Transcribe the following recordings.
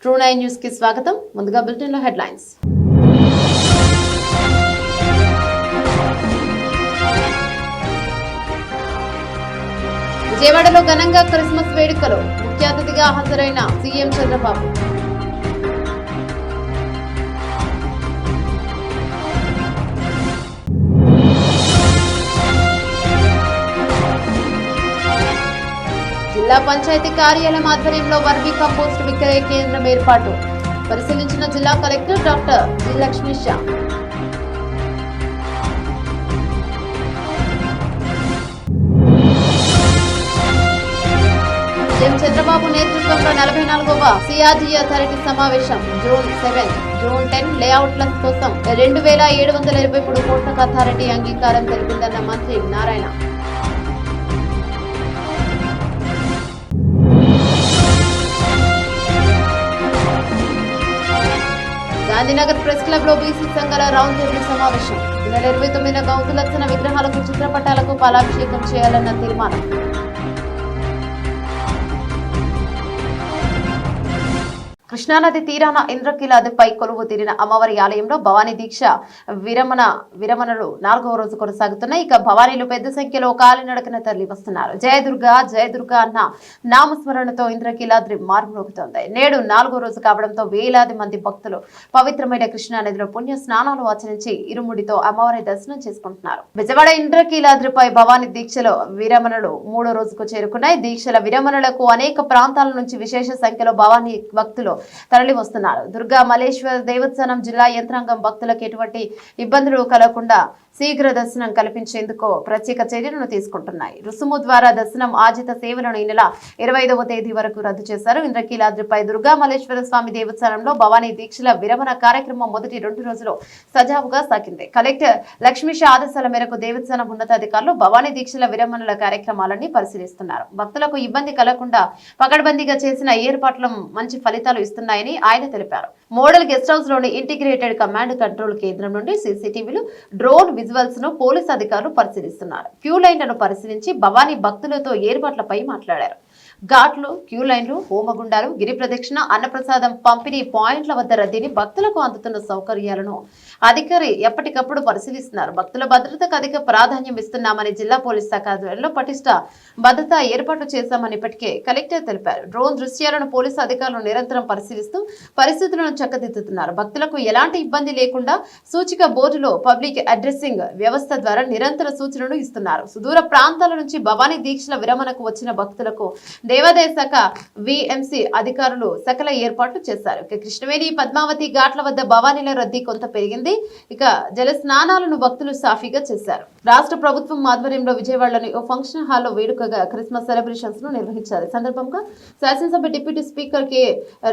ట్రూ9 news కి స్వాగతం. ముందుగా బులెటిన్ లో హెడ్లైన్స్. విజయవాడలో ఘనంగా క్రిస్మస్ వేడుకలు. ముఖ్య అతిథిగా హాజరైన సీఎం చంద్రబాబు. జిల్లా పంచాయతీ కార్యాలయం ఆధ్వర్యంలో వర్మీ కంపోస్ట్ విక్రయ కేంద్రం ఏర్పాటు. పరిశీలించిన జిల్లా collector doctor G Lakshmisha. CM Chandrababu నేతృత్వంలో 44వ సిఆర్డీ అథారిటీ సమావేశం. జూన్ 7, జూన్ 10 లేఅవుట్ల కోసం 2723 కోట్లకు అథారిటీ అంగీకారం తెలిపిందన్న మంత్రి నారాయణ. గాంధీనగర్ ప్రెస్ క్లబ్ లో బీసీ సంఘాల రౌండ్ టేబుల్ సమావేశం. ఈ నెల 29న గౌతులచ్చన విగ్రహాలకు చిత్రపటాలకు పాలాభిషేకం చేయాలన్న తీర్మానం. కృష్ణానది తీరాన ఇంద్రకీలాదిపై కొలువు తీరిన అమ్మవారి ఆలయంలో భవానీ దీక్ష విరమణలు 4వ రోజు కొనసాగుతున్నాయి. ఇక భవానీలు పెద్ద సంఖ్యలో కాలినడకన తరలి వస్తున్నారు. జయదుర్గా జయదుర్గా అన్న నామస్మరణతో ఇంద్రకీలాద్రి మార్మోగుతోంది. నేడు 4వ రోజు కావడంతో వేలాది మంది భక్తులు పవిత్రమైన కృష్ణానదిలో పుణ్య స్నానాలు ఆచరించి ఇరుముడితో అమ్మవారి దర్శనం చేసుకుంటున్నారు. విజయవాడ ఇంద్రకీలాద్రిపై భవానీ దీక్షలో విరమణలు 3వ రోజుకు చేరుకున్నాయి. దీక్షల విరమణలకు అనేక ప్రాంతాల నుంచి విశేష సంఖ్యలో భవానీ భక్తులు తరలి వస్తున్నారు. దుర్గా మల్లేశ్వర దేవస్థానం జిల్లా యంత్రాంగం భక్తులకు ఎటువంటి ఇబ్బందులు కలగకుండా శీఘ్ర దర్శనం కల్పించేందుకు ప్రత్యేక చర్యలను తీసుకుంటున్నాయి. రుసుము ద్వారా దర్శనం ఆజిత సేవలను ఈ నెల 25వ తేదీ వరకు రద్దు చేశారు. ఇంద్రకీలాద్రిపై దుర్గా మల్లేశ్వర స్వామి దేవస్థానంలో భవానీ దీక్షల విరమణ కార్యక్రమం మొదటి 2 రోజులు సజావుగా సాగింది. కలెక్టర్ లక్ష్మీష ఆదేశాల మేరకు దేవస్థానం ఉన్నతాధికారులు భవానీ దీక్షల విరమణల కార్యక్రమాలన్నీ పరిశీలిస్తున్నారు. భక్తులకు ఇబ్బంది కలగకుండా పకడ్బందీగా చేసిన ఏర్పాట్లు మంచి ఫలితాలు ఇస్తున్నాయని ఆయన తెలిపారు. మోడల్ గెస్ట్ హౌస్ లోని ఇంటిగ్రేటెడ్ కమాండ్ కంట్రోల్ కేంద్రం నుండి సీసీటీవీలు, డ్రోన్ విజువల్స్ ను పోలీసు అధికారులు పరిశీలిస్తున్నారు. క్యూ లైన్లను పరిశీలించి భవానీ భక్తులతో ఏర్పాట్లపై మాట్లాడారు. ఘాట్లు, క్యూ లైన్లు, హోమగుండాలు, గిరి ప్రదక్షిణ, అన్నప్రసాదం పంపిణీ పాయింట్ల వద్ద రద్దీని, భక్తులకు అందుతున్న సౌకర్యాలను అధికారి ఎప్పటికప్పుడు పరిశీలిస్తున్నారు. భక్తుల భద్రతకు అధిక ప్రాధాన్యం ఇస్తున్నామని జిల్లా పోలీస్ శాఖ ఆధ్వర్యంలో పటిష్ట భద్రత ఏర్పాటు చేశామని ఇప్పటికే కలెక్టర్ తెలిపారు. డ్రోన్ దృశ్యాలను పోలీసు అధికారులు నిరంతరం పరిశీలిస్తూ పరిస్థితులను చక్కదిద్దుతున్నారు. భక్తులకు ఎలాంటి ఇబ్బంది లేకుండా సూచిక బోర్డులో పబ్లిక్ అడ్రసింగ్ వ్యవస్థ ద్వారా నిరంతర సూచనలు ఇస్తున్నారు. సుదూర ప్రాంతాల నుంచి భవానీ దీక్షల విరమణకు వచ్చిన భక్తులకు దేవాదాయ శాఖ విఎంసి అధికారులు సకల ఏర్పాట్లు చేశారు. ఇక కృష్ణవేణి, పద్మావతి ఘాట్ల వద్ద భవానీల రద్దీ కొంత పెరిగింది. ఇక జల స్నానాలను భక్తులు సాఫీగా చేశారు. రాష్ట్ర ప్రభుత్వం ఆధ్వర్యంలో విజయవాడలోని ఓ ఫంక్షన్ హాల్లో వేడుకగా క్రిస్మస్ సెలబ్రేషన్స్ ను నిర్వహించారు. సందర్భంగా శాసనసభ డిప్యూటీ స్పీకర్ కె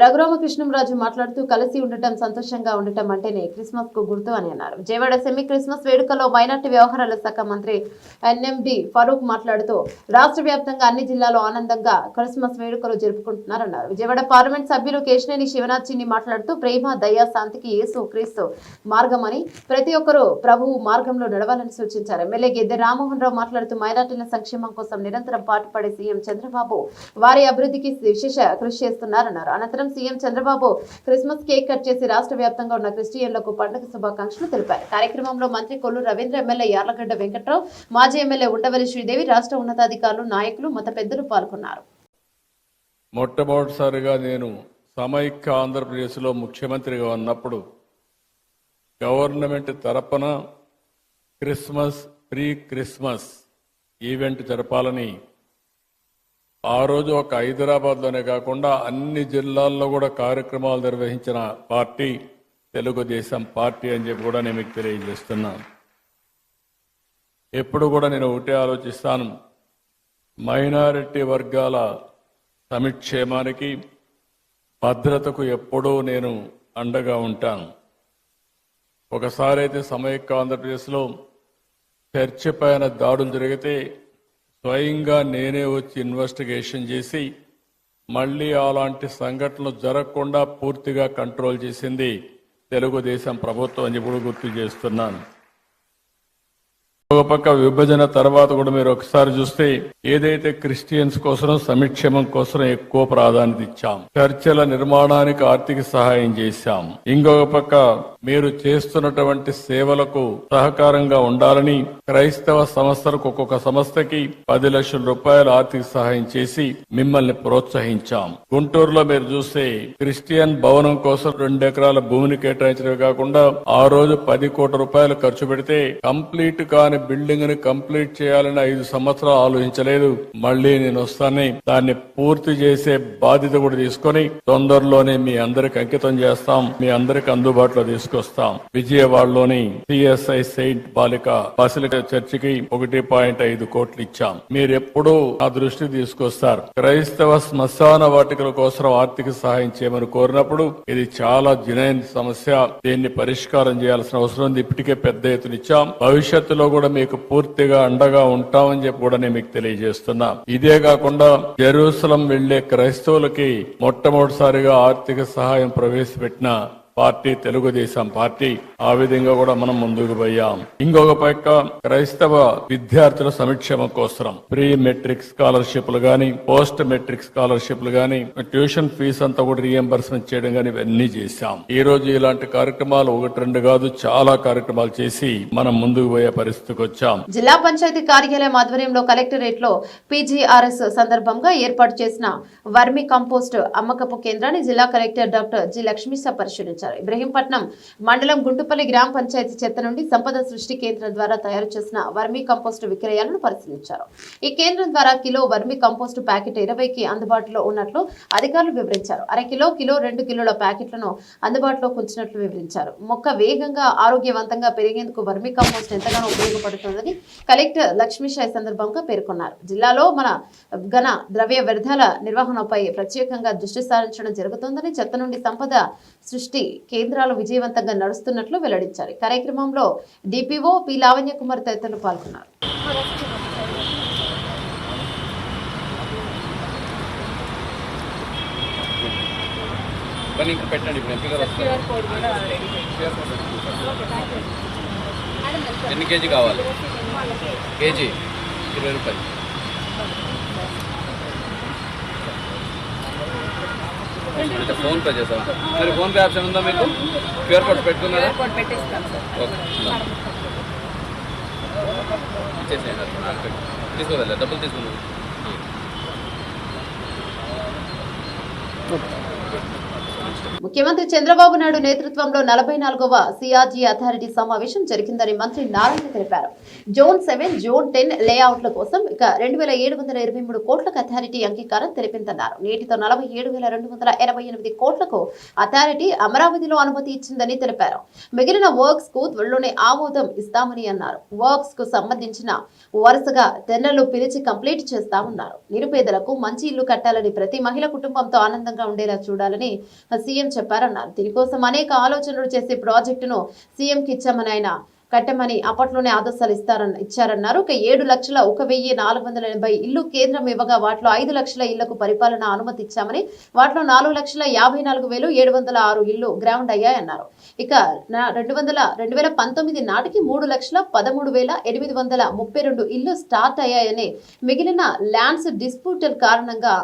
రఘురామకృష్ణంరాజు మాట్లాడుతూ కలిసి ఉండటం, సంతోషంగా ఉండటం అంటేనే క్రిస్మస్ కు గుర్తు అని అన్నారు. విజయవాడ సెమీ క్రిస్మస్ వేడుకలో మైనార్టీ వ్యవహారాల శాఖ మంత్రి ఎన్ఎండి ఫరూక్ మాట్లాడుతూ రాష్ట్ర వ్యాప్తంగా అన్ని జిల్లాలో ఆనందంగా క్రిస్మస్ వేడుకలు జరుపుకుంటున్నారన్నారు. విజయవాడ పార్లమెంట్ సభ్యులు కేశినేని శివనాథ్ చిన్ని మాట్లాడుతూ ప్రేమ, దయ, శాంతికి యేసు క్రీస్తు మార్గమని, ప్రతి ఒక్కరూ ప్రభువు మార్గంలో నడవాలని సూచించారు. ఎమ్మెల్యే గెద్దె రామ్మోహన్ రావు మాట్లాడుతూ మైనార్టీల సంక్షేమం కోసం నిరంతరం పాటుపడే సీఎం చంద్రబాబు వారి అభివృద్ధికి విశేష కృషి చేస్తున్నారన్నారు. అనంతరం CM Chandrababu Christmas cake cut చేసి రాష్ట్ర వ్యాప్తంగా ఉన్న క్రిస్టియన్లకు పండుగ శుభాకాంక్షలు తెలిపారు. కార్యక్రమంలో మంత్రి కొల్లు రవీంద్ర, ఎమ్మెల్యే యార్లగడ్డ వెంకట్రావు, మాజీ ఎమ్మెల్యే ఉండవల్లి శ్రీదేవి, రాష్ట్ర ఉన్నతాధికారులు, నాయకులు, మత పెద్దలు పాల్గొన్నారు. మొట్టమొదటిసారిగా నేను సమైక్య ఆంధ్రప్రదేశ్లో ముఖ్యమంత్రిగా ఉన్నప్పుడు గవర్నమెంట్ తరపున ప్రీ క్రిస్మస్ ఈవెంట్ జరపాలని ఆ రోజు ఒక హైదరాబాద్లోనే కాకుండా అన్ని జిల్లాల్లో కూడా కార్యక్రమాలు నిర్వహించిన పార్టీ తెలుగుదేశం పార్టీ అని చెప్పి కూడా నేను మీకు తెలియజేస్తున్నాను. ఎప్పుడు కూడా నేను ఒకటే ఆలోచిస్తాను, మైనారిటీ వర్గాల సంక్షేమానికి, భద్రతకు ఎప్పుడూ నేను అండగా ఉంటాను. ఒకసారి అయితే సమైక్య ఆంధ్రప్రదేశ్లో చర్చి పైన దాడులు జరిగితే స్వయంగా నేనే వచ్చి ఇన్వెస్టిగేషన్ చేసి మళ్ళీ అలాంటి సంఘటనలు జరగకుండా పూర్తిగా కంట్రోల్ చేసింది తెలుగుదేశం ప్రభుత్వం అని ఇప్పుడు గుర్తు చేస్తున్నాను. ఒక పక్క విభజన తర్వాత కూడా మీరు ఒకసారి చూస్తే ఏదైతే క్రిస్టియన్స్ కోసం సంక్షేమం కోసం ఎక్కువ ప్రాధాన్యత ఇచ్చాం, చర్చల నిర్మాణానికి ఆర్థిక సహాయం చేశాం. ఇంకొక పక్క మీరు చేస్తున్నటువంటి సేవలకు సహకారంగా ఉండాలని క్రైస్తవ సంస్థలకు ఒక్కొక్క సంస్థకి 10 లక్షల రూపాయలు ఆర్థిక సహాయం చేసి మిమ్మల్ని ప్రోత్సహించాం. గుంటూరులో మీరు చూస్తే క్రిస్టియన్ భవనం కోసం 2 ఎకరాల భూమిని కేటాయించడమే కాకుండా ఆ రోజు 10 కోట్ల రూపాయలు ఖర్చు పెడితే కంప్లీట్ కాని బిల్డింగ్ ని కంప్లీట్ చేయాలని 5 సంవత్సరాలు ఆలోచించలేదు. మళ్లీ నేను వస్తానే దాన్ని పూర్తి చేసే బాధ్యత కూడా తీసుకొని తొందరలోనే మీ అందరికి అంకితం చేస్తాం, మీ అందరికి అందుబాటులో తీసుకొస్తాం. విజయవాడలోని సిఎస్ఐ సెయింట్ బాసిలికా చర్చికి 1.5 కోట్లు ఇచ్చాం. మీరెప్పుడూ ఆ దృష్టి తీసుకొస్తారు. క్రైస్తవ శ్మశాన వాటికల కోసం ఆర్థిక సహాయం చేయమని కోరినప్పుడు ఇది చాలా జనైన సమస్య, దీన్ని పరిష్కారం చేయాల్సిన అవసరం ఉంది. ఇప్పటికే పెద్ద ఎత్తున ఇచ్చాం. భవిష్యత్తులో కూడా మీకు పూర్తిగా అండగా ఉంటామని చెప్పి కూడా నేను మీకు తెలియజేస్తున్నా. ఇదే కాకుండా జెరూసలం వెళ్లే క్రైస్తవులకి మొట్టమొదటిసారిగా ఆర్థిక సహాయం ప్రవేశపెట్టిన పార్టీ తెలుగుదేశం పార్టీ. ఆ విధంగా కూడా మనం ముందుకు పోయాం. ఇంకొక పక్క క్రైస్తవ విద్యార్థుల సంక్షేమం కోసం ప్రీ మెట్రిక్ స్కాలర్షిప్లు గాని, పోస్ట్ మెట్రిక్ స్కాలర్షిప్లు గాని, ట్యూషన్ ఫీజు అంతా కూడా రీఎంబర్స్మెంట్ చేయడం గాని ఇవన్నీ చేశాం. ఈ రోజు ఇలాంటి కార్యక్రమాలు 1-2 కాదు, చాలా కార్యక్రమాలు చేసి మనం ముందుకు పోయే పరిస్థితికి వచ్చాం. జిల్లా పంచాయతీ కార్యాలయం ఆధ్వర్యంలో కలెక్టరేట్ లో పీజీఆర్ఎస్ సందర్భంగా ఏర్పాటు చేసిన వర్మి కంపోస్ట్ అమ్మకపు కేంద్రాన్ని జిల్లా కలెక్టర్ డాక్టర్ జి లక్ష్మీశ పరిశీలించారు. ఇబ్రహీంపట్నం మండలం గుంటుపల్లి గ్రామ పంచాయతీ చెత్త నుండి సంపద సృష్టి కేంద్రం ద్వారా తయారు చేసిన వర్మీ కంపోస్ట్ విక్రయాలను పరిశీలించారు. ఈ కేంద్రం ద్వారా కిలో వర్మీ కంపోస్ట్ ప్యాకెట్ 20కి అందుబాటులో ఉన్నట్లు అధికారులు వివరించారు. కిలో 2 కిలోల ప్యాకెట్లను అందుబాటులోకి ఉంచినట్లు వివరించారు. మొక్క వేగంగా ఆరోగ్యవంతంగా పెరిగేందుకు వర్మీ కంపోస్ట్ ఎంతగానో ఉపయోగపడుతుందని కలెక్టర్ లక్ష్మీశ ఈ సందర్భంగా పేర్కొన్నారు. జిల్లాలో మన ఘన ద్రవ్య వ్యర్థాల నిర్వహణపై ప్రత్యేకంగా దృష్టి సారించడం జరుగుతోందని, చెత్త నుండి సంపద సృష్టి కేంద్రాలు విజయవంతంగా నడుస్తున్నట్లు వెల్లడించారు. కార్యక్రమంలో డిపిఓ పి లావణ్య కుమార్ తదితరులు పాల్గొన్నారు. ఎన్ని కేజీ కావాలి? కేజీ 20 రూపాయలు. అయితే ఫోన్ పే చేస్తాం. మరి ఫోన్ పే ఆప్షన్ ఉందా మీకు? క్యూఆర్ కోడ్ పెట్టుకున్నారా? ఓకే, ఇచ్చేసేయండి. తీసుకోవాలి, డబ్బులు తీసుకున్నాను. ముఖ్యమంత్రి చంద్రబాబు నాయుడు నేతృత్వంలో 44వ సిఆర్జీ అథారిటీ సమావేశం జరిగిందని మంత్రి నారాయణ తెలిపారు. జోన్ 7, జోన్ 10 లేఅవుట్ల కోసం ఇక 2723 కోట్లకు అథారిటీ అంగీకారం తెలిపిందన్నారు. నేటితో 47,288 కోట్లకు అథారిటీ అమరావతిలో అనుమతి ఇచ్చిందని తెలిపారు. మిగిలిన వర్క్స్ కు త్వరలోనే ఆమోదం ఇస్తామని అన్నారు. వర్క్స్ కు సంబంధించిన వరుసగా టెండర్లు పిలిచి కంప్లీట్ చేస్తామన్నారు. నిరుపేదలకు మంచి ఇల్లు కట్టాలని, ప్రతి మహిళ కుటుంబంతో ఆనందంగా ఉండేలా చూడాలని సీఎం చెప్పారన్నారు. దీనికోసం అనేక ఆలోచనలు చేసే ప్రాజెక్టును సీఎంకి ఇచ్చామని ఆయన కట్టమని అప్పట్లోనే ఆదేశాలు ఇచ్చారన్నారు. 7,01,480 ఇల్లు కేంద్రం ఇవ్వగా వాటిలో 5 లక్షల ఇళ్లకు పరిపాలన అనుమతి ఇచ్చామని, వాటిలో 4,54,706 ఇళ్లు గ్రౌండ్ అయ్యాయన్నారు. ఇక 2019 నాటికి 3,13,832 ఇళ్లు స్టార్ట్ అయ్యాయని, మిగిలిన ల్యాండ్స్ డిస్ప్యూటల్ కారణంగా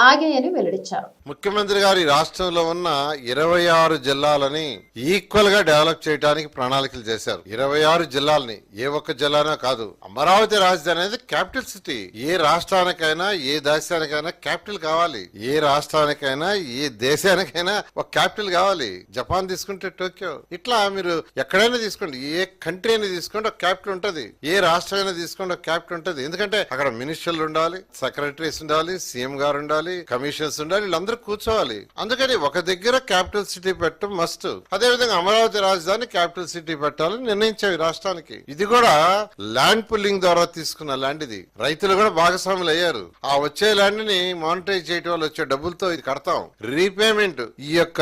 ఆగాయని వెల్లడించారు. ముఖ్యమంత్రి గారి రాష్ట్రంలో ఉన్న 26 జిల్లాలని ఈక్వల్ గా డెవలప్ చేయడానికి ప్రణాళికలు చేశారు. 26 జిల్లాలని, ఏ ఒక్క జిల్లానో కాదు. అమరావతి రాజధాని అనేది క్యాపిటల్ సిటీ. ఏ రాష్ట్రానికైనా, ఏ దేశానికైనా క్యాపిటల్ కావాలి. ఏ రాష్ట్రానికైనా, ఏ దేశానికైనా ఒక క్యాపిటల్ కావాలి. జపాన్ తీసుకుంటే టోక్యో, ఇట్లా మీరు ఎక్కడైనా తీసుకోండి, ఏ కంట్రీ అయినా తీసుకోండి ఒక క్యాపిటల్ ఉంటది. ఏ రాష్ట్రం అయినా తీసుకోండి ఒక క్యాపిటల్ ఉంటది. ఎందుకంటే అక్కడ మినిస్టర్లు ఉండాలి, సెక్రటరీస్ ఉండాలి, సీఎం గారు ఉండాలి, కమిషనర్స్ ఉండాలి, వీళ్ళందరూ కూర్చోవాలి. అందుకని ఒక దగ్గర క్యాపిటల్ సిటీ పెట్టడం మస్ట్. అదే విధంగా అమరావతి రాజధాని క్యాపిటల్ సిటీ పెట్టాలని నిర్ణయించారు రాష్ట్రానికి. ఇది కూడా ల్యాండ్ పుల్లింగ్ ద్వారా తీసుకున్న ల్యాండ్. ఇది రైతులు కూడా భాగస్వాములు అయ్యారు. ఆ వచ్చే ల్యాండ్ ని మానిటైజ్ చేయడం వల్ల వచ్చే డబ్బులతో ఇది కడతాం. రీపేమెంట్ ఈ యొక్క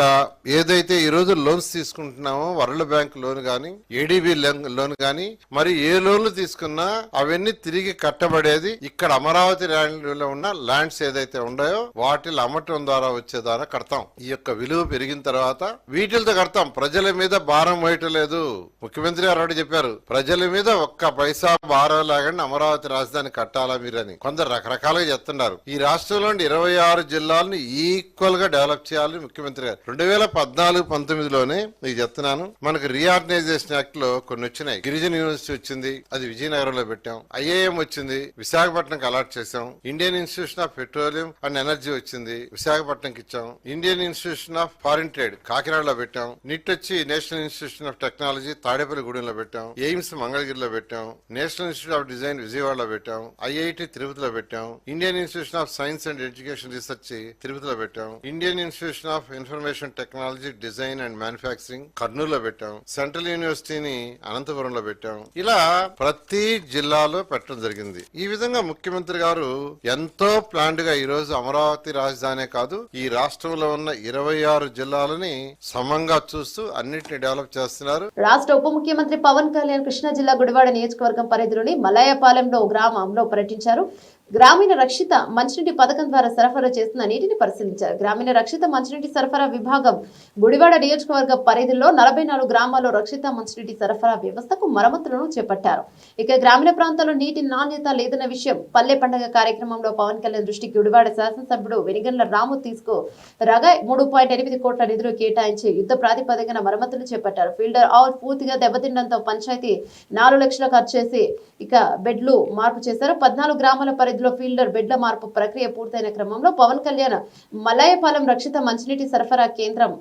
ఏదైతే ఈ రోజు లోన్స్ తీసుకుంటున్నామో, వరల్డ్ బ్యాంక్ లోన్ గానీ, ఏడీబీ లోన్ గానీ, మరి ఏ లోన్లు తీసుకున్నా అవన్నీ తిరిగి కట్టబడేది ఇక్కడ అమరావతి ల్యాండ్ లో ఉన్న ల్యాండ్స్ ఏదైతే ఉన్నాయో వాటిని అమ్మటం ద్వారా వచ్చే ద్వారా కడతాం. ఈ యొక్క విలువ పెరిగిన తర్వాత వీటితో కడతాం. ప్రజల మీద భారం వేయటం లేదు. ముఖ్యమంత్రి గారు చెప్పారు, ప్రజల మీద ఒక్క పైసా భారం లాగండి, అమరావతి రాజధాని కట్టాలా మీరని. కొందరు రకరకాలుగా చెప్తున్నారు. ఈ రాష్ట్రంలోని 26 జిల్లాలను ఈక్వల్ గా డెవలప్ చేయాలని ముఖ్యమంత్రి గారు 2014-19లోనే మీకు చెప్తున్నాను. మనకు రీఆర్గనైజేషన్ యాక్ట్ లో కొన్ని వచ్చినాయి. గిరిజన యూనివర్సిటీ వచ్చింది, అది విజయనగరంలో పెట్టాం. ఐఐఎం వచ్చింది, విశాఖపట్నంకి అలాట్ చేశాం. Indian institution of petroleum and energy వచ్చింది, విశాఖపట్నంకి ఇచ్చాం. Indian institution of foreign trade కాకినాడలో పెట్టాం. నిట్ వచ్చి నేషనల్ ఇన్స్టిట్యూషన్ ఆఫ్ టెక్నాలజీ తాడేపల్లిగూడెంలో పెట్టాం. ఎయిమ్స్ మంగళగిరిలో పెట్టాం. నేషనల్ ఇన్స్టిట్యూట్ ఆఫ్ డిజైన్ విజయవాడలో పెట్టాం. ఐఐటి తిరుపతిలో పెట్టాం. Indian institution of science and education research తిరుపతిలో పెట్టాం. Indian institution of information technology design and manufacturing కర్నూలులో పెట్టాం. సెంట్రల్ యూనివర్సిటీని అనంతపురంలో పెట్టాం. ఇలా ప్రతి జిల్లాలో పెట్టడం జరిగింది. ఈ విధంగా ముఖ్యమంత్రి గారు ఎంతో ప్లాన్డ్ గా ఈ రోజు అమరావతి రాజధానే కాదు, ఈ రాష్ట్రంలో ఉన్న 26 జిల్లాలని సమంగా చూస్తూ అన్నిటిని డెవలప్ చేస్తున్నారు. రాష్ట్ర ఉప ముఖ్యమంత్రి పవన్ కళ్యాణ్ కృష్ణా జిల్లా గుడివాడ నియోజకవర్గం పరిధిలోని మలయపాలెంలో గ్రామంలో పర్యటించారు. గ్రామీణ రక్షిత మంచినీటి పథకం ద్వారా సరఫరా చేస్తున్న నీటిని పరిశీలించారు. గ్రామీణ రక్షిత మంచినీటి సరఫరా విభాగం గుడివాడ నియోజకవర్గ పరిధిలో 44 గ్రామాల్లో రక్షిత మంచినీటి సరఫరా వ్యవస్థకు మరమ్మతులను చేపట్టారు. ఇక గ్రామీణ ప్రాంతాల్లో నీటి నాణ్యత లేదన్న విషయం పల్లె పండుగ కార్యక్రమంలో పవన్ కళ్యాణ్ దృష్టికి గుడివాడ శాసనసభ్యుడు వెనిగండ్ల రాము తీసుకురాగా 3.8 కోట్ల నిధులు కేటాయించి యుద్ధ ప్రాతిపదికన మరమ్మతులు చేపట్టారు. ఫిల్టర్ అవుట్ పూర్తిగా దెబ్బతిండడంతో పంచాయతీ 4 లక్షలు ఖర్చు చేసి ఇక బెడ్లు మార్పు చేశారు. 14 గ్రామాల పరిధిలో ఫిల్టర్ బెడ్ల మార్పు ప్రక్రియ పూర్తయిన క్రమంలో పవన్ కళ్యాణ్ మలయపాలెం రక్షిత మంచినీటి సరఫరా కేంద్రం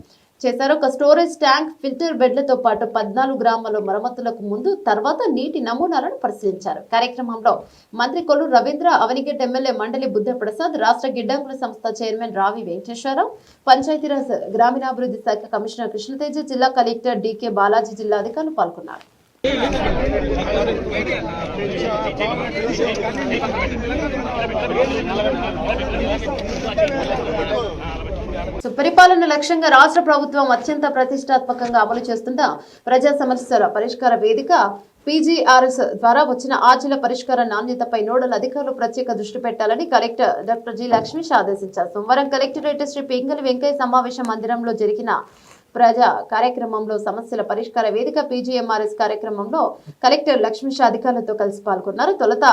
చేశారు. ఒక స్టోరేజ్ ట్యాంక్, ఫిల్టర్ బెడ్లతో పాటు 14 గ్రామాల్లో మరమ్మతులకు ముందు తర్వాత నీటి నమూనాలను పరిశీలించారు. కార్యక్రమంలో మంత్రి కొల్లు రవీంద్ర, అవనిగడ్డ ఎమ్మెల్యే మండలి బుద్ధ ప్రసాద్, రాష్ట్ర గిడ్డంగుల సంస్థ చైర్మన్ రావి వెంకటేశ్వరరావు, పంచాయతీరాజ్ గ్రామీణాభివృద్ధి శాఖ కమిషనర్ కృష్ణతేజ, జిల్లా కలెక్టర్ డికే బాలాజీ, జిల్లా అధికారులు పాల్గొన్నారు. సుపరిపాలన లక్ష్యంగా రాష్ట్ర ప్రభుత్వం అత్యంత ప్రతిష్టాత్మకంగా అమలు చేస్తున్న ప్రజా సమస్యల పరిష్కార వేదిక పీజీఆర్ఎస్ ద్వారా వచ్చిన ఆర్జీల పరిష్కార నాణ్యతపై నోడల్ అధికారులు ప్రత్యేక దృష్టి పెట్టాలని కలెక్టర్ డాక్టర్ జి లక్ష్మీష్ ఆదేశించారు. సోమవారం కలెక్టరేట్ శ్రీ పింగళి వెంకయ్య సమావేశ మందిరంలో జరిగిన ప్రజా కార్యక్రమంలో సమస్యల పరిష్కార వేదిక పీజీఎంఆర్ఎస్ కార్యక్రమంలో కలెక్టర్ లక్ష్మీష్ అధికారులతో కలిసి పాల్గొన్నారు. తొలుత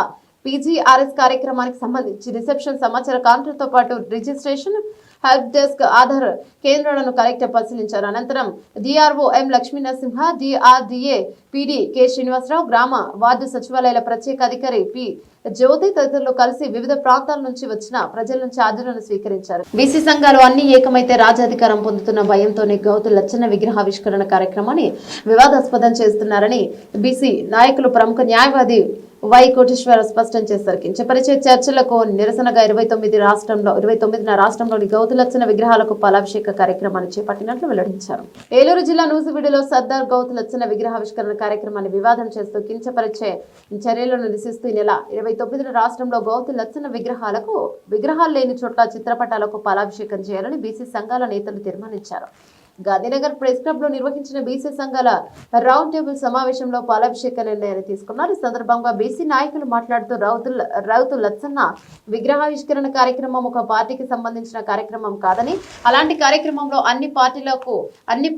పీజీఆర్ఎస్ కార్యక్రమానికి సంబంధించి రిసెప్షన్, సమాచార కౌంటర్తో పాటు రిజిస్ట్రేషన్, హెల్ప్ డెస్క్, ఆధార్ కేంద్రాలను కలెక్టర్ పరిశీలించారు. అనంతరం DRO M Lakshmi Narasimha, DRDA PD K Srinivasa Rao, గ్రామ వార్డు సచివాలయాల ప్రత్యేక అధికారి పి జ్యోతి తదితరులు కలిసి వివిధ ప్రాంతాల నుంచి వచ్చిన ప్రజల నుంచి ఆర్డర్లను స్వీకరించారు. బీసీ సంఘాలు అన్ని ఏకమైతే రాజ్యాధికారం పొందుతున్న భయంతోనే గౌతు లచ్చన్న విగ్రహావిష్కరణ కార్యక్రమాన్ని వివాదాస్పదం చేస్తున్నారని బీసీ నాయకులు ప్రముఖ న్యాయవాది వై కోటేశ్వర స్పష్టం చేశారు. కించపరిచే చర్చలకు నిరసనగా 29న రాష్ట్రంలోని గౌతు లచ్చన్న విగ్రహాలకు పాలాభిషేక కార్యక్రమాన్ని చేపట్టినట్లు వెల్లడించారు. ఏలూరు జిల్లా నూజివీడులో సర్దార్ గౌతు లచ్చన్న విగ్రహావిష్కరణ కార్యక్రమాన్ని వివాదం చేస్తూ కించపరిచే చర్యలను నిరసిస్తూ ఈ నెల 29న రాష్ట్రంలో గౌతు లచ్చన్న విగ్రహాలు లేని చోట్ల చిత్రపటాలకు పాలాభిషేకం చేయాలని బీసీ సంఘాల నేతలు తీర్మానించారు. గాంధీనగర్ ప్రెస్ క్లబ్ లో నిర్వహించిన బీసీ సంఘాల రౌండ్ టేబుల్ సమావేశంలో పాలాభిషేక నిర్ణయాన్ని తీసుకున్నారు. ఈ సందర్భంగా బీసీ నాయకులు మాట్లాడుతూ రౌతు లచ్చన్న విగ్రహావిష్కరణ కార్యక్రమం ఒక పార్టీకి సంబంధించిన కార్యక్రమం కాదని, అలాంటి కార్యక్రమంలో అన్ని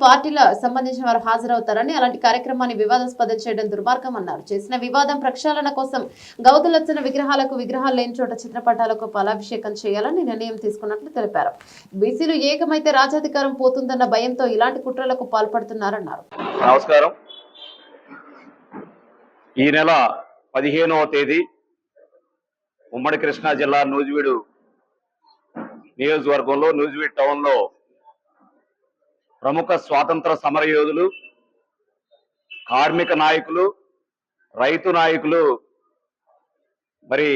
పార్టీల సంబంధించిన వారు హాజరవుతారని, అలాంటి కార్యక్రమాన్ని వివాదాస్పదం చేయడం దుర్మార్గం అన్నారు. చేసిన వివాదం ప్రక్షాళన కోసం గౌతు లచ్చన్న విగ్రహాలు లేని చోట చిత్రపటాలకు పాలాభిషేకం చేయాలని నిర్ణయం తీసుకున్నట్లు తెలిపారు. బీసీలు ఏకమైతే రాజ్యాధికారం పోతుందన్న భయం ఇలాంటి కుట్రలకు పాల్పడుతున్నారన్నారు. నమస్కారం. ఈ నెల 15వ తేదీ ఉమ్మడి కృష్ణా జిల్లా నూజివీడు నియోజకవర్గంలో నూజివీడు టౌన్ లో ప్రముఖ స్వాతంత్ర సమరయోధులు, కార్మిక నాయకులు, రైతు నాయకులు, మరి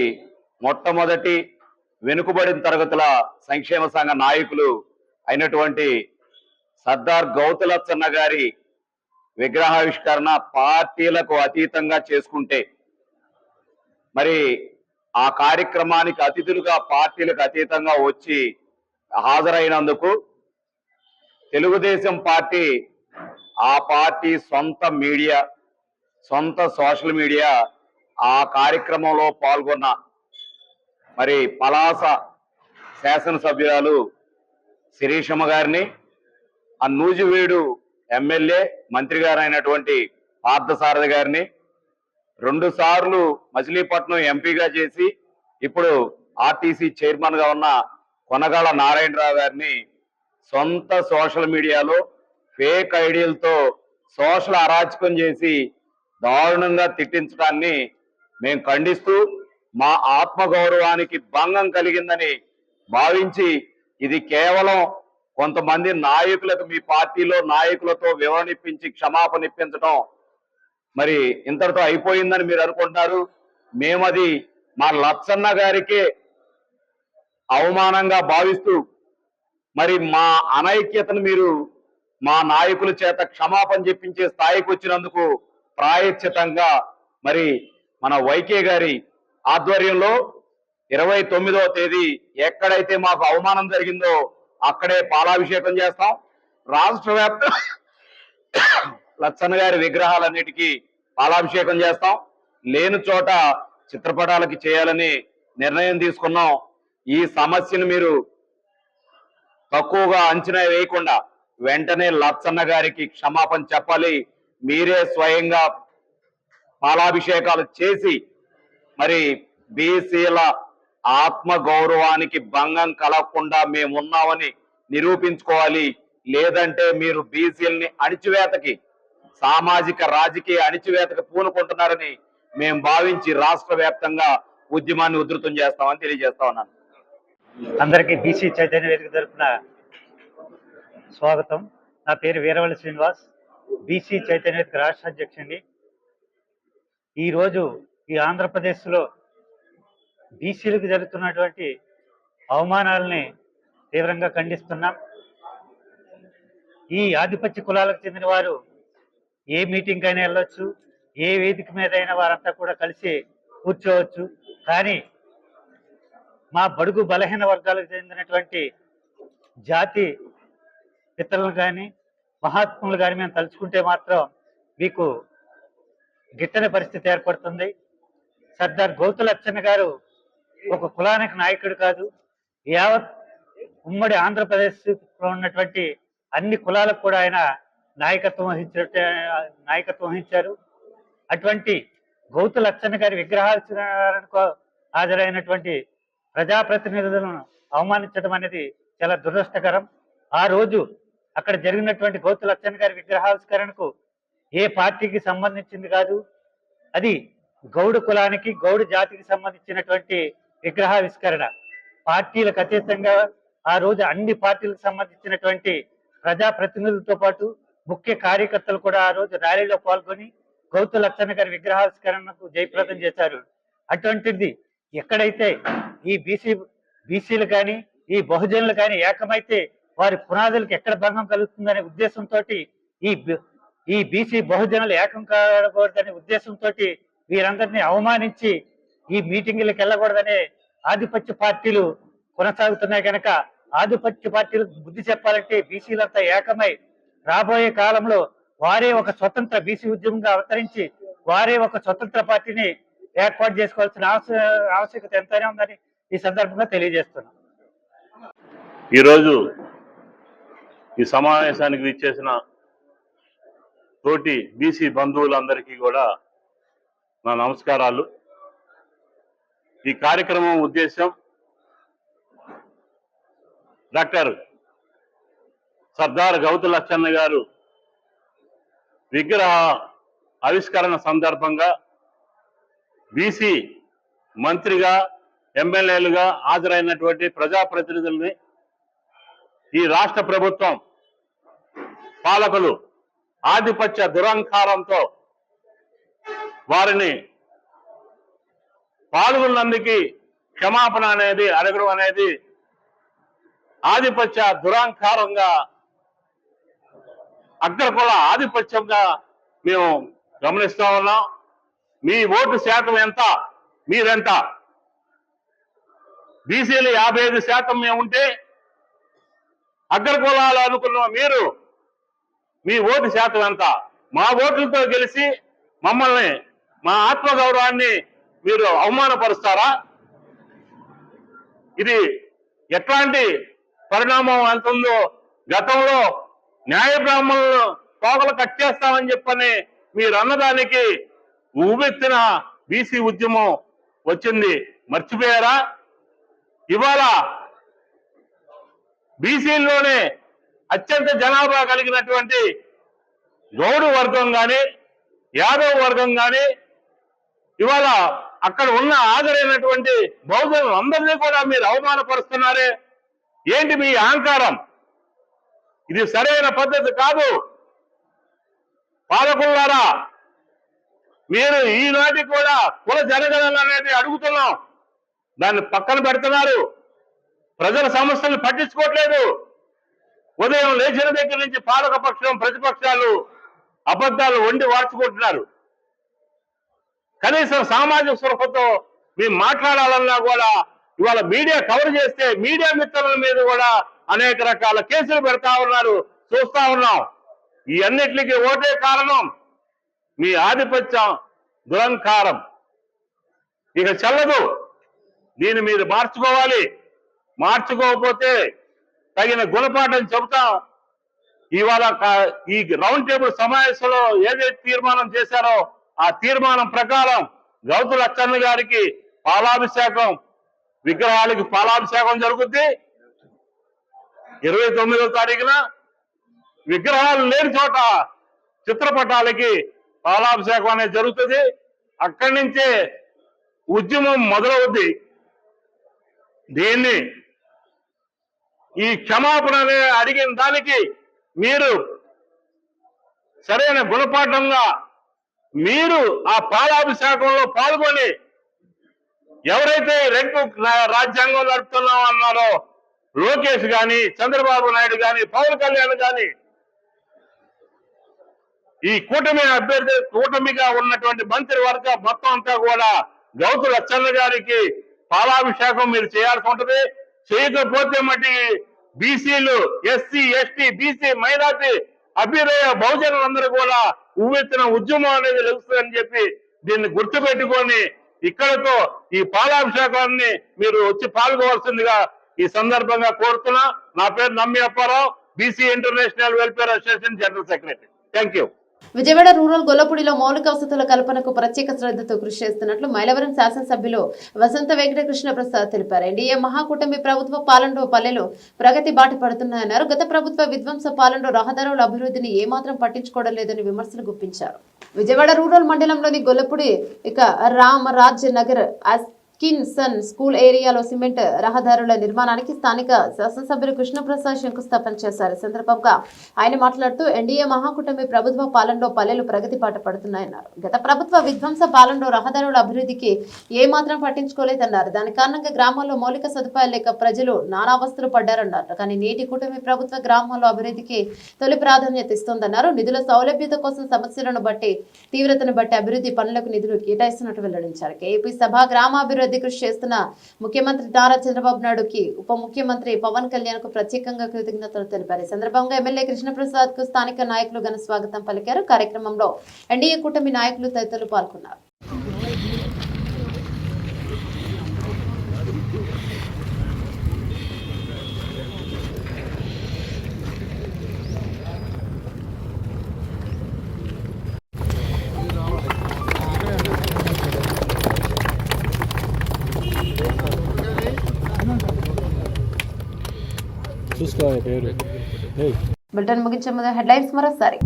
మొట్టమొదటి వెనుకబడిన తరగతుల సంక్షేమ సంఘ నాయకులు అయినటువంటి సర్దార్ గౌతు లచ్చన్న గారి విగ్రహావిష్కరణ పార్టీలకు అతీతంగా చేసుకుంటే, మరి ఆ కార్యక్రమానికి అతిథులుగా పార్టీలకు అతీతంగా వచ్చి హాజరైనందుకు తెలుగుదేశం పార్టీ, ఆ పార్టీ సొంత మీడియా, సొంత సోషల్ మీడియా ఆ కార్యక్రమంలో పాల్గొన్న మరి పలాస శాసనసభ్యురాలు శిరీషమ్మ గారిని, ఆ నూజివీడు ఎమ్మెల్యే మంత్రి గారు అయినటువంటి పార్థసారథి గారిని, 2 సార్లు మచిలీపట్నం ఎంపీగా చేసి ఇప్పుడు ఆర్టీసీ చైర్మన్ గా ఉన్న కొనగాళ్ళ నారాయణరావు గారిని సొంత సోషల్ మీడియాలో ఫేక్ ఐడియాలతో సోషల్ అరాచకం చేసి దారుణంగా తిట్టించడాన్ని మేము ఖండిస్తూ మా ఆత్మగౌరవానికి భంగం కలిగిందని భావించి ఇది కేవలం కొంతమంది నాయకులకు, మీ పార్టీలో నాయకులతో వివరణ ఇప్పించి క్షమాపణ ఇప్పించడం మరి ఇంతటితో అయిపోయిందని మీరు అనుకుంటున్నారు. మేమది మా లచ్చన్న గారికే అవమానంగా భావిస్తూ మరి మా అనైక్యతను మీరు మా నాయకుల చేత క్షమాపణ చెప్పించే స్థాయికి వచ్చినందుకు ప్రాయశ్చితంగా మరి మన వైకే గారి ఆధ్వర్యంలో 29వ తేదీ ఎక్కడైతే మాకు అవమానం జరిగిందో అక్కడే పాలాభిషేకం చేస్తాం. రాష్ట్ర వ్యాప్త లచ్చన్న గారి విగ్రహాలన్నిటికీ పాలాభిషేకం చేస్తాం. లేని చోట చిత్రపటాలకి చేయాలని నిర్ణయం తీసుకున్నాం. ఈ సమస్యను మీరు తక్కువగా అంచనా వేయకుండా వెంటనే లచ్చన్న గారికి క్షమాపణ చెప్పాలి. మీరే స్వయంగా పాలాభిషేకాలు చేసి మరి బీసీల ఆత్మ గౌరవానికి భంగం కలగకుండా మేమున్నామని నిరూపించుకోవాలి. లేదంటే మీరు బీసీలని అణిచివేతకి, సామాజిక రాజకీయ అణిచివేతకి పూనుకుంటున్నారని మేము భావించి రాష్ట్ర వ్యాప్తంగా ఉద్యమాన్ని ఉధృతం చేస్తామని తెలియజేస్తా ఉన్నాను. అందరికీ బీసీ చైతన్య వేదిక తరపున స్వాగతం. నా పేరు వీరవల్లి శ్రీనివాస్, బీసీ చైతన్య వేదిక రాష్ట్ర అధ్యక్షుడిని. ఈరోజు ఈ ఆంధ్రప్రదేశ్లో బీసీలకు జరుగుతున్నటువంటి అవమానాలని తీవ్రంగా ఖండిస్తున్నాం. ఈ ఆధిపత్య కులాలకు చెందిన వారు ఏ మీటింగ్ అయినా వెళ్ళొచ్చు, ఏ వేదిక మీద అయినా వారంతా కూడా కలిసి కూర్చోవచ్చు. కానీ మా బడుగు బలహీన వర్గాలకు చెందినటువంటి జాతి పితరులు కానీ మహాత్ములు కానీ మేము తలుచుకుంటే మాత్రం మీకు గిట్టని పరిస్థితి ఏర్పడుతుంది. సర్దార్ గౌతు లచ్చన్న గారు ఒక కులానికి నాయకుడు కాదు, యావత్ ఉమ్మడి ఆంధ్రప్రదేశ్లో ఉన్నటువంటి అన్ని కులాలకు కూడా ఆయన నాయకత్వం వహించారు. అటువంటి గౌతు లచ్చన్న గారి విగ్రహాలకు హాజరైనటువంటి ప్రజాప్రతినిధులను అవమానించడం అనేది చాలా దురదృష్టకరం. ఆ రోజు అక్కడ జరిగినటువంటి గౌతు లచ్చన్న గారి విగ్రహావిష్కరణకు ఏ పార్టీకి సంబంధించింది కాదు, అది గౌడు కులానికి, గౌడు జాతికి సంబంధించినటువంటి విగ్రహావిష్కరణ. పార్టీలకు అతీతంగా ఆ రోజు అన్ని పార్టీలకు సంబంధించినటువంటి ప్రజాప్రతినిధులతో పాటు ముఖ్య కార్యకర్తలు కూడా ఆ రోజు ర్యాలీలో పాల్గొని గౌతు లచ్చన్న గారి విగ్రహావిష్కరణకు జయప్రదం చేశారు. అటువంటిది ఎక్కడైతే ఈ బీసీలు కానీ ఈ బహుజనులు కానీ ఏకమైతే వారి పునాదులకు ఎక్కడ భంగం కలుగుతుందనే ఉద్దేశంతో ఈ బీసీ బహుజనులు ఏకం కాకూడదనే ఉద్దేశంతో వీరందరినీ అవమానించి ఈ మీటింగులకు వెళ్ళకూడదనే ఆధిపత్య పార్టీలు కొనసాగుతున్నాయి. కనుక ఆధిపత్య పార్టీలకు బుద్ధి చెప్పాలంటే బీసీలంతా ఏకమై రాబోయే కాలంలో వారే ఒక స్వతంత్ర బీసీ ఉద్యమంగా అవతరించి వారే ఒక స్వతంత్ర పార్టీని ఏర్పాటు చేసుకోవాల్సిన ఆవశ్యకత ఎంతైనా ఉందని ఈ సందర్భంగా తెలియజేస్తున్నాం. ఈరోజు ఈ సమావేశానికి విచ్చేసిన తోటి బీసీ బంధువులందరికీ కూడా నా నమస్కారాలు. ఈ కార్యక్రమం ఉద్దేశం డాక్టర్ సర్దార్ గౌతు లచ్చన్న గారు విగ్రహ ఆవిష్కరణ సందర్భంగా బీసీ మంత్రిగా, ఎమ్మెల్యేలుగా హాజరైనటువంటి ప్రజాప్రతినిధుల్ని ఈ రాష్ట్ర ప్రభుత్వం పాలకులు ఆధిపత్య దురహంకారంతో వారిని పాల్గొన్నందుకు క్షమాపణ అనేది అడగడం అనేది ఆధిపత్య దురహంకారంగా, అగ్రకుల ఆధిపత్యంగా మేము గమనిస్తా ఉన్నాం. మీ ఓటు శాతం ఎంత, మీరెంత? బీసీలు 55% మేము ఉంటే అగ్రకులాలు అనుకున్న మీరు మీ ఓటు శాతం ఎంత? మా ఓట్లతో గెలిచి మమ్మల్ని, మా ఆత్మగౌరవాన్ని మీరు అవమానపరుస్తారా? ఇది ఎట్లాంటి పరిణామం అంటుందో, గతంలో న్యాయ బ్రాహ్మణులను తోకలు కట్ చేస్తామని చెప్పని మీరు అన్నదానికి ఉవ్వెత్తిన బీసీ ఉద్యమం వచ్చింది, మర్చిపోయారా? ఇవాళ బీసీల్లోనే అత్యంత జనాభా కలిగినటువంటి గౌడు వర్గం కానీ యాదవ్ వర్గం కానీ ఇవాళ అక్కడ ఉన్న హాజరైనటువంటి బహుజనులు అందరినీ కూడా మీరు అవమానపరుస్తున్నారే. ఏంటి మీ అహంకారం? ఇది సరైన పద్ధతి కాదు. పాలకులారా, మీరు ఈనాటి కూడా కుల జనగణన అనేది అడుగుతున్నాం, దాన్ని పక్కన పెడుతున్నారు. ప్రజల సమస్యలను పట్టించుకోవట్లేదు. ఉదయం లేచిన దగ్గర నుంచి పాలక పక్షం ప్రతిపక్షాలు అబద్ధాలు వండి వార్చుకుంటున్నారు. కనీసం సామాజిక స్పృహతో మేము మాట్లాడాలన్నా కూడా ఇవాళ మీడియా కవర్ చేస్తే మీడియా మిత్రుల మీద కూడా అనేక రకాల కేసులు పెడతా ఉన్నారు, చూస్తా ఉన్నాం. ఈ అన్నిటికీ ఒకటే కారణం, మీ ఆధిపత్యం దురహంకారం. ఇక చెల్లదు, దీన్ని మీరు మార్చుకోవాలి. మార్చుకోకపోతే తగిన గుణపాఠం చెబుతాం. ఇవాళ ఈ రౌండ్ టేబుల్ సమావేశంలో ఏదైతే తీర్మానం చేశారో ఆ తీర్మానం ప్రకారం గౌతు లచ్చన్న గారికి పాలాభిషేకం, విగ్రహాలకి పాలాభిషేకం జరుగుద్ది. 29వ తారీఖున విగ్రహాలు లేని చోట చిత్రపటాలకి పాలాభిషేకం అనేది జరుగుతుంది. అక్కడి నుంచే ఉద్యమం మొదలవుద్ది. దీన్ని ఈ క్షమాపణ అడిగిన దానికి మీరు సరైన గుణపాఠంగా మీరు ఆ పాలాభిషేకంలో పాల్గొని ఎవరైతే రెడ్ బుక్ రాజ్యాంగం నడుపుతున్నాం అన్నారో లోకేష్ గాని, చంద్రబాబు నాయుడు గాని, పవన్ కళ్యాణ్ గాని, ఈ కూటమిగా ఉన్నటువంటి మంత్రివర్గ మొత్తం అంతా కూడా గౌతు లచ్చన్న గారికి పాలాభిషేకం మీరు చేయాల్సి ఉంటది. చేయకపోతే మట్టి బీసీలు, ఎస్సీ, ఎస్టీ, బీసీ, మైనార్టీ, అభ్యుదయ బహుజనులందరూ కూడా ఉవ్వెత్తిన ఉద్యమం అనేది లభిస్తుందని చెప్పి దీన్ని గుర్తుపెట్టుకొని ఇక్కడతో ఈ పాలాభిషేకాన్ని మీరు వచ్చి పాల్గొవలసిందిగా ఈ సందర్భంగా కోరుతున్నా. నా పేరు Nammi Apparao, BC international welfare association general secretary. Thank you. Vijayawada rural గొల్లపూడిలో మౌలిక వసతుల కల్పనకు ప్రత్యేక శ్రద్ధతో కృషి చేస్తున్నట్లు మైలవరం శాసనసభ్యులు వసంత వెంకటకృష్ణ ప్రసాద్ తెలిపారు. ఎన్డీఏ మహాకూటమి ప్రభుత్వ పాలనలో పల్లెలు ప్రగతి బాట పడుతున్నాయన్నారు. గత ప్రభుత్వ విధ్వంస పాలనలో రహదారుల అభివృద్ధిని ఏమాత్రం పట్టించుకోవడం లేదని విమర్శలు గుప్పించారు. విజయవాడ రూరల్ మండలంలోని గొల్లపూడి రామరాజ్ నగర్ కిన్సన్ స్కూల్ ఏరియాలో సిమెంట్ రహదారుల నిర్మాణానికి స్థానిక శాసనసభ్యులు కృష్ణప్రసాద్ శంకుస్థాపన చేశారు. సందర్భంగా ఆయన మాట్లాడుతూ ఎన్డీఏ మహాకూటమి ప్రభుత్వ పాలనలో పల్లెలు ప్రగతి బాట పడుతున్నాయన్నారు. గత ప్రభుత్వ విధ్వంస పాలనలో రహదారుల అభివృద్ధికి ఏమాత్రం పట్టించుకోలేదన్నారు. దాని కారణంగా గ్రామాల్లో మౌలిక సదుపాయాలు లేక ప్రజలు నానావస్థలు పడ్డారన్నారు. కానీ నేటి కూటమి ప్రభుత్వ గ్రామాల్లో అభివృద్ధికి తొలి ప్రాధాన్యత ఇస్తోందన్నారు. నిధుల సౌలభ్యత కోసం సమస్యలను బట్టి తీవ్రతను బట్టి అభివృద్ధి పనులకు నిధులు కేటాయిస్తున్నట్టు వెల్లడించారు. కేపీ సభ గ్రామాభివృద్ధి కృషి చేస్తున్న ముఖ్యమంత్రి నారా చంద్రబాబు నాయుడుకి ఉప ముఖ్యమంత్రి పవన్ కళ్యాణ్ కు ప్రత్యేకంగా కృతజ్ఞతలు తెలిపారు. ఈ సందర్భంగా ఎమ్మెల్యే కృష్ణప్రసాద్ కు స్థానిక నాయకులు ఘన స్వాగతం పలికారు. కార్యక్రమంలో ఎన్డీఏ కూటమి నాయకులు తదితరులు పాల్గొన్నారు. బులెటిన్ ముగించే ముందు హెడ్లైన్స్ మరోసారి.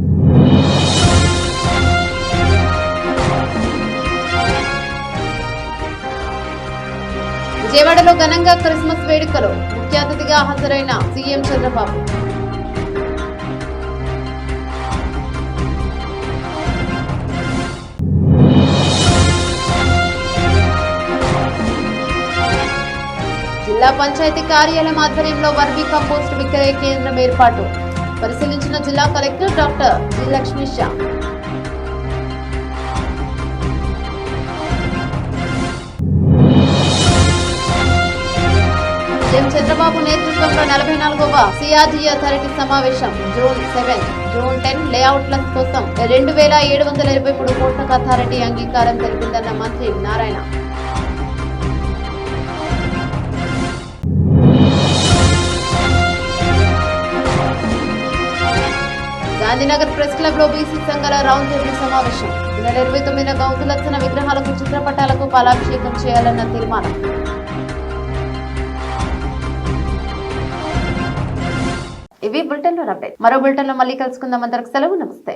విజయవాడలో ఘనంగా క్రిస్మస్ వేడుకలు, ముఖ్య అతిథిగా హాజరైన సీఎం చంద్రబాబు. జిల్లా పంచాయతీ కార్యాలయం ఆధ్వర్యంలో వర్మీ కంపోస్ట్ విక్రయ కేంద్రం ఏర్పాటు పరిశీలించిన జిల్లా collector doctor G Lakshmisha. CM Chandrababu నేతృత్వంలో 44వ సిఆర్డీఏ అథారిటీ సమావేశం. జూన్ 7, జూన్ 10 లేఅవుట్ల కోసం 2723 కోట్లకు అథారిటీ అంగీకారం తెలిపిందన్న మంత్రి నారాయణ. గాంధీనగర్ ప్రెస్ క్లబ్ లో బీసీ సంఘాల రౌండ్ టేబుల్ సమావేశం. ఈ నెల 29న గౌతులచ్చన విగ్రహాలకు చిత్రపటాలకు పాలాభిషేకం చేయాలన్న తీర్మానం. ఇవి బులెటిన్ లో అప్డేట్. మరో బులెటిన్ లో మళ్ళీ కలుసుకుందాం. అందరికి సెలవు. నమస్తే.